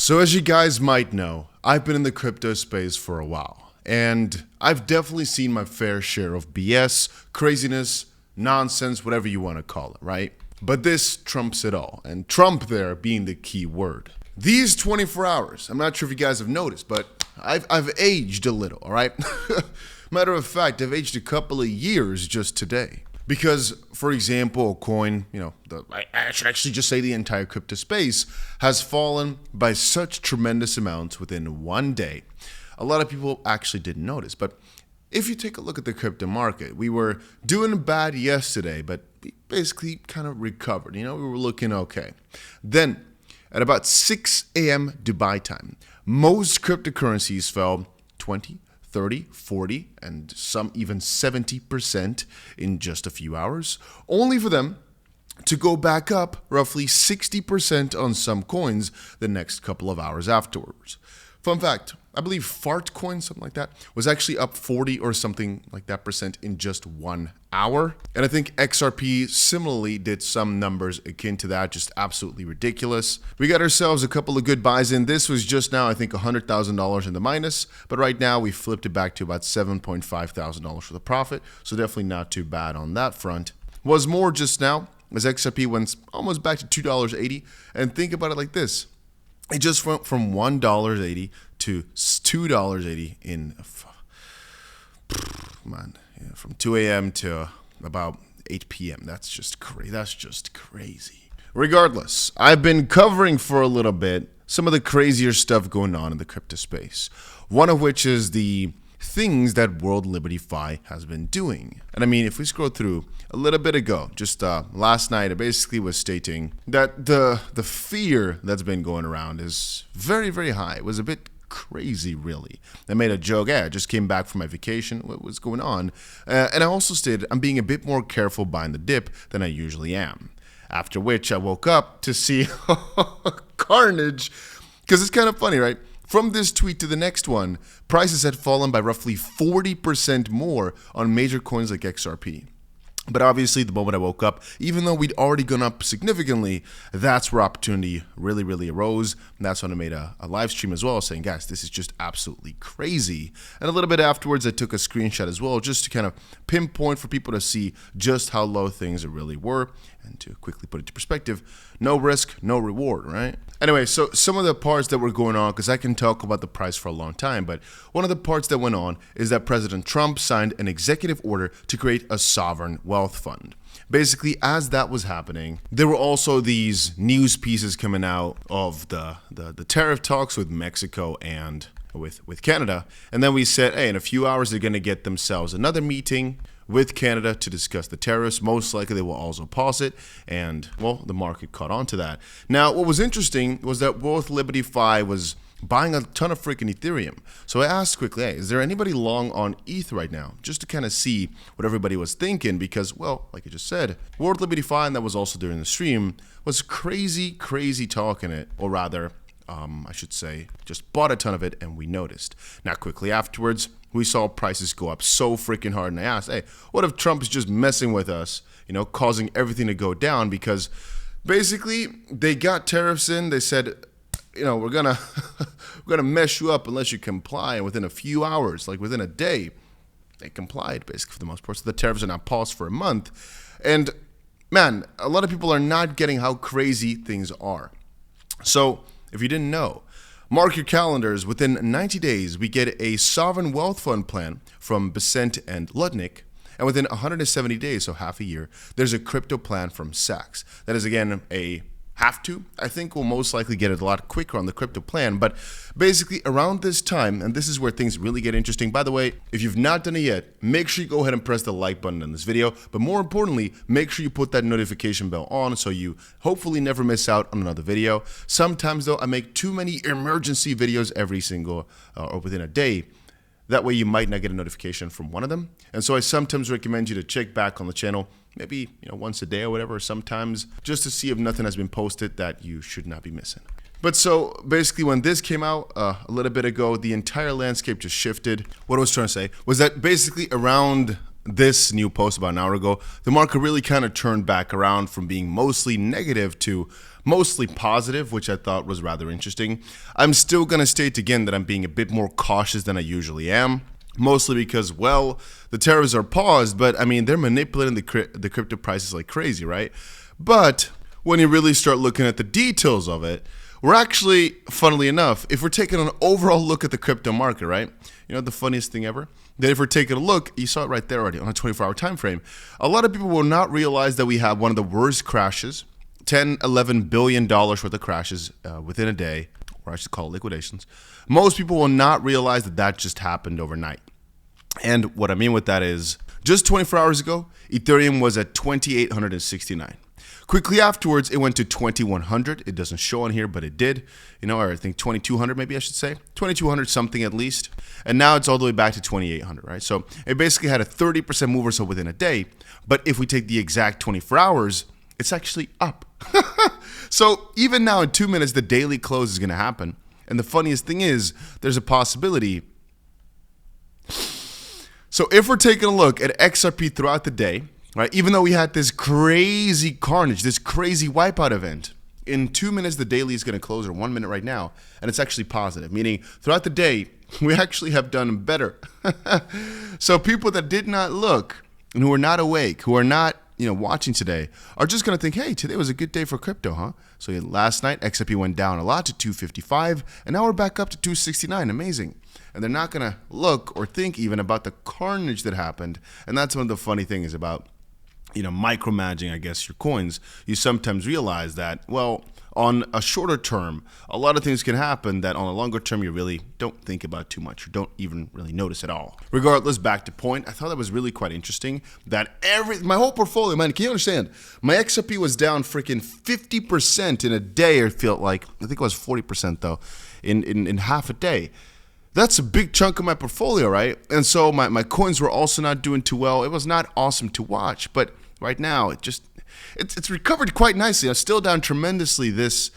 So as you guys might know, I've been in the crypto space for a while, and I've definitely seen my fair share of BS, craziness, nonsense, whatever you want to call it, right? But this trumps it all, and Trump there being the key word. These 24 hours, I'm not sure if you guys have noticed, but I've aged a little, all right? Matter of fact, I've aged a couple of years just today. Because, for example, a coin, I should actually just say the entire crypto space has fallen by such tremendous amounts within one day. A lot of people actually didn't notice. But if you take a look at the crypto market, we were doing bad yesterday, but we basically kind of recovered. We were looking okay. Then, at about 6 a.m. Dubai time, most cryptocurrencies fell 20, 30, 40, and some even 70% in just a few hours, only for them to go back up roughly 60% on some coins the next couple of hours afterwards. Fun fact, I believe 𝗕𝗏𝗀𝗰𝗍, something like that, was actually up 40 or something like that percent in just 1 hour. And I think XRP similarly did some numbers akin to that, just absolutely ridiculous. We got ourselves a couple of good buys in. This was just now, I think, $100,000 in the minus, but right now we flipped it back to about $7.5 thousand for the profit. So definitely not too bad on that front. Was more just now as XRP went almost back to $2.80. And think about it like this. It just went from $1.80 to $2.80 in, from 2 a.m. to about 8 p.m. That's just crazy. Regardless, I've been covering for a little bit some of the crazier stuff going on in the crypto space. One of which is the things that 𝗏𝗏𝗍𝗍 has been doing. And I mean, if we scroll through a little bit ago, just last night, it basically was stating that the fear that's been going around is very, very high. It was a bit crazy, really. I made a joke, I just came back from my vacation, what was going on? And I also stated I'm being a bit more careful buying the dip than I usually am. After which I woke up to see carnage, because it's kind of funny, right? From this tweet to the next one, prices had fallen by roughly 40% more on major coins like XRP. But obviously, the moment I woke up, even though we'd already gone up significantly, that's where opportunity really, really arose. And that's when I made a live stream as well, saying, guys, this is just absolutely crazy. And a little bit afterwards, I took a screenshot as well, just to kind of pinpoint for people to see just how low things really were. And to quickly put it to perspective, no risk, no reward, right? Anyway, so some of the parts that were going on, because I can talk about the price for a long time, but one of the parts that went on is that President Trump signed an executive order to create a sovereign wealth fund. Basically, as that was happening, there were also these news pieces coming out of the tariff talks with Mexico and with Canada. And then we said, hey, in a few hours, they're going to get themselves another meeting with Canada to discuss the tariffs. Most likely they will also pause it, and well, the market caught on to that. Now, what was interesting was that 𝗏𝗏𝗍𝗍 was buying a ton of freaking Ethereum. So I asked quickly, hey, is there anybody long on ETH right now? Just to kind of see what everybody was thinking, because, well, like I just said, 𝗏𝗏𝗍𝗍, and that was also during the stream, was crazy talking it, or rather, I should say, just bought a ton of it, and we noticed. Now, quickly afterwards, we saw prices go up so freaking hard, and I asked, hey, what if Trump is just messing with us, causing everything to go down? Because basically, they got tariffs in. They said, we're gonna mess you up unless you comply. And within a few hours, like within a day, they complied basically for the most part. So the tariffs are now paused for a month. And man, a lot of people are not getting how crazy things are. So if you didn't know, mark your calendars, within 90 days, we get a sovereign wealth fund plan from 𝗏𝗏𝗍𝗍 and 𝗏𝗏𝗏𝗏. And within 170 days, so half a year, there's a crypto plan from Saks. That is, again, I think we'll most likely get it a lot quicker on the crypto plan. But basically, around this time, and this is where things really get interesting. By the way, if you've not done it yet, make sure you go ahead and press the like button on this video. But more importantly, make sure you put that notification bell on so you hopefully never miss out on another video. Sometimes, though, I make too many emergency videos every single or within a day. That way you might not get a notification from one of them. And so I sometimes recommend you to check back on the channel, maybe once a day or whatever, sometimes, just to see if nothing has been posted that you should not be missing. But so basically when this came out a little bit ago, the entire landscape just shifted. What I was trying to say was that basically around this new post about an hour ago, the market really kind of turned back around from being mostly negative to mostly positive, which I thought was rather interesting. I'm still going to state again that I'm being a bit more cautious than I usually am. Mostly because, well, the tariffs are paused, but I mean, they're manipulating the crypto prices like crazy, right? But when you really start looking at the details of it, we're actually, funnily enough, if we're taking an overall look at the crypto market, right? You know the funniest thing ever? That if we're taking a look, you saw it right there already on a 24-hour time frame, a lot of people will not realize that we have one of the worst crashes, $10-11 billion worth of crashes within a day, or I should call it liquidations. Most people will not realize that that just happened overnight. And what I mean with that is, just 24 hours ago, Ethereum was at 2,869. Quickly afterwards, it went to 2,100. It doesn't show on here, but it did. You know, or I think 2,200 maybe I should say. 2,200 something at least. And now it's all the way back to 2,800, right? So it basically had a 30% move or so within a day. But if we take the exact 24 hours, it's actually up. So even now in 2 minutes, the daily close is going to happen. And the funniest thing is, there's a possibility. So if we're taking a look at XRP throughout the day, right, even though we had this crazy carnage, this crazy wipeout event, in 2 minutes, the daily is going to close, or 1 minute right now, and it's actually positive, meaning throughout the day, we actually have done better. So people that did not look and who are not awake, who are not, watching today, are just going to think, hey, today was a good day for crypto, huh? So last night, XRP went down a lot to 255, and now we're back up to 269. Amazing. And they're not going to look or think even about the carnage that happened. And that's one of the funny things about, micromanaging, I guess, your coins. You sometimes realize that, well, on a shorter term, a lot of things can happen that on a longer term, you really don't think about too much or don't even really notice at all. Regardless, back to point, I thought that was really quite interesting that my whole portfolio, man, can you understand? My XRP was down freaking 50% in a day, or it felt like, I think it was 40% though, in half a day. That's a big chunk of my portfolio, right? And so my coins were also not doing too well. It was not awesome to watch, but right now it's recovered quite nicely. I'm still down tremendously these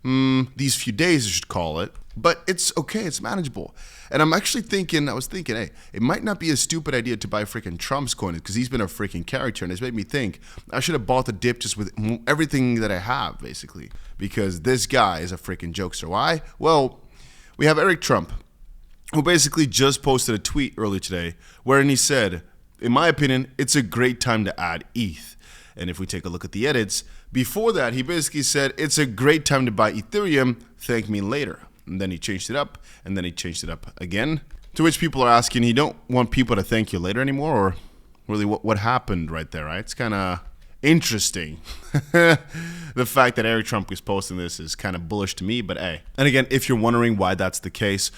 few days, I should call it, but it's okay. It's manageable. And I was thinking, hey, it might not be a stupid idea to buy freaking Trump's coin because he's been a freaking character, and it's made me think I should have bought the dip just with everything that I have, basically, because this guy is a freaking jokester. Why? Well, we have Eric Trump, who basically just posted a tweet earlier today wherein he said, in my opinion, it's a great time to add ETH. And if we take a look at the edits, before that, he basically said, it's a great time to buy Ethereum, thank me later. And then he changed it up, and then he changed it up again. To which people are asking, you don't want people to thank you later anymore? Or really, what happened right there, right? It's kind of interesting. The fact that Eric Trump is posting this is kind of bullish to me, but hey. And again, if you're wondering why that's the case,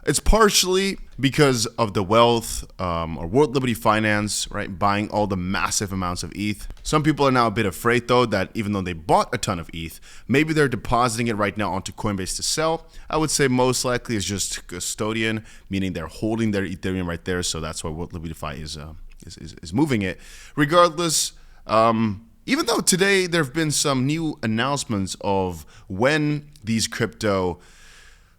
it's partially because of the wealth or World Liberty Finance, right, buying all the massive amounts of ETH. Some people are now a bit afraid, though, that even though they bought a ton of ETH, maybe they're depositing it right now onto Coinbase to sell. I would say most likely it's just custodian, meaning they're holding their Ethereum right there. So that's why World Liberty Fi is moving it. Regardless, even though today there have been some new announcements of when these crypto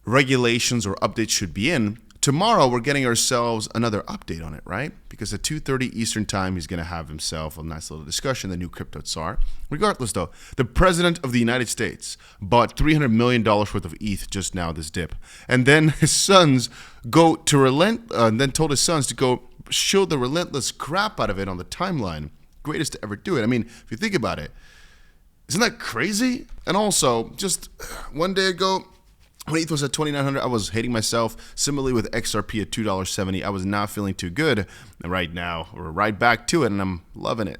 regulations or updates should be in, tomorrow we're getting ourselves another update on it, right? Because at 2:30 Eastern time, he's going to have himself a nice little discussion, the new crypto 𝗓𝗓. Regardless, though, the president of the United States bought $300 million worth of ETH just now, this dip. And then his sons go to and then told his sons to go show the relentless crap out of it on the timeline. Greatest to ever do it. I mean, if you think about it, isn't that crazy? And also, just one day ago, when ETH was at 2,900, I was hating myself. Similarly with XRP at $2.70, I was not feeling too good. And right now, we're right back to it, and I'm loving it.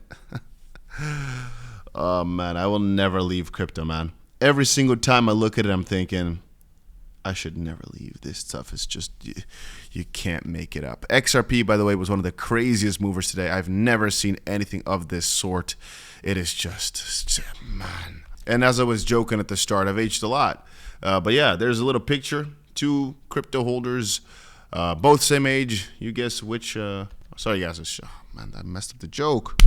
Oh, man, I will never leave crypto, man. Every single time I look at it, I'm thinking, I should never leave. This stuff is just, you can't make it up. XRP, by the way, was one of the craziest movers today. I've never seen anything of this sort. It is just, man. And as I was joking at the start, I've aged a lot. But yeah, there's a little picture. Two crypto holders, both same age. You guess which, sorry guys, man, I messed up the joke.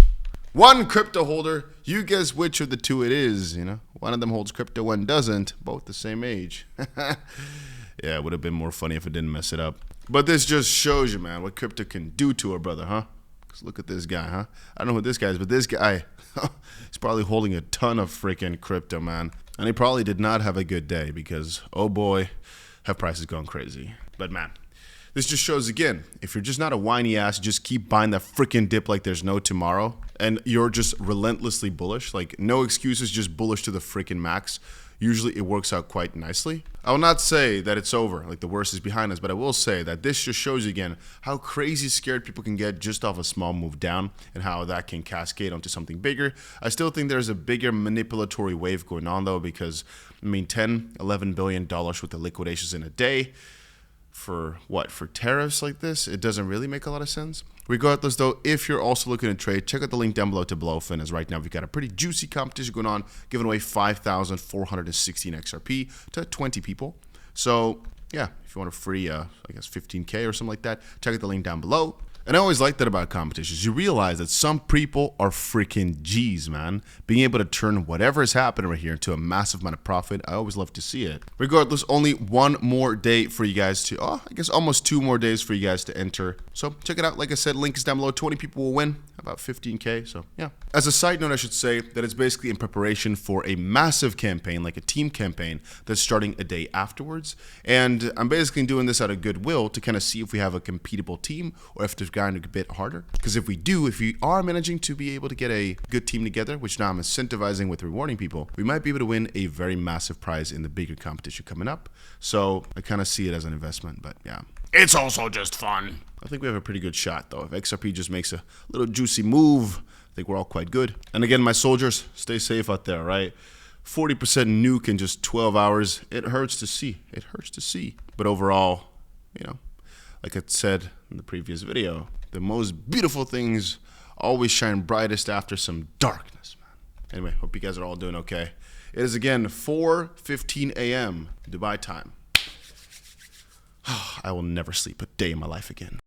One crypto holder, you guess which of the two it is, One of them holds crypto, one doesn't, both the same age. Yeah, it would have been more funny if it didn't mess it up. But this just shows you, man, what crypto can do to a brother, huh? Because look at this guy, huh? I don't know who this guy is, but this guy, he's probably holding a ton of freaking crypto, man. And he probably did not have a good day because, oh boy, have prices gone crazy. But man, this just shows again, if you're just not a whiny ass, just keep buying that freaking dip like there's no tomorrow, and you're just relentlessly bullish, like no excuses, just bullish to the freaking max. Usually it works out quite nicely. I will not say that it's over, like the worst is behind us, but I will say that this just shows you again how crazy scared people can get just off a small move down and how that can cascade onto something bigger. I still think there's a bigger manipulatory wave going on though, because I mean $10-11 billion worth of liquidations in a day for what? For tariffs like this? It doesn't really make a lot of sense. Regardless though, if you're also looking to trade, check out the link down below to Blowfin, as right now we've got a pretty juicy competition going on, giving away 5,416 XRP to 20 people. So yeah, if you want a free, I guess 15K or something like that, check out the link down below. And I always like that about competitions. You realize that some people are freaking G's, man. Being able to turn whatever is happening right here into a massive amount of profit. I always love to see it. Regardless, only one more day for you guys to, I guess almost 2 more days for you guys to enter. So check it out. Like I said, link is down below. 20 people will win, about 15K. So yeah. As a side note, I should say that it's basically in preparation for a massive campaign, like a team campaign that's starting a day afterwards. And I'm basically doing this out of goodwill to kind of see if we have a competitive team or if there's going to be a bit harder. Because if we do, if we are managing to be able to get a good team together, which now I'm incentivizing with rewarding people, we might be able to win a very massive prize in the bigger competition coming up. So I kind of see it as an investment, but yeah. It's also just fun. I think we have a pretty good shot though. If XRP just makes a little juicy move, I think we're all quite good. And again, my soldiers, stay safe out there, right? 40% nuke in just 12 hours. It hurts to see. It hurts to see. But overall, you know, like I said in the previous video, the most beautiful things always shine brightest after some darkness, man. Anyway, hope you guys are all doing okay. It is again 4:15 a.m. Dubai time. I will never sleep a day in my life again.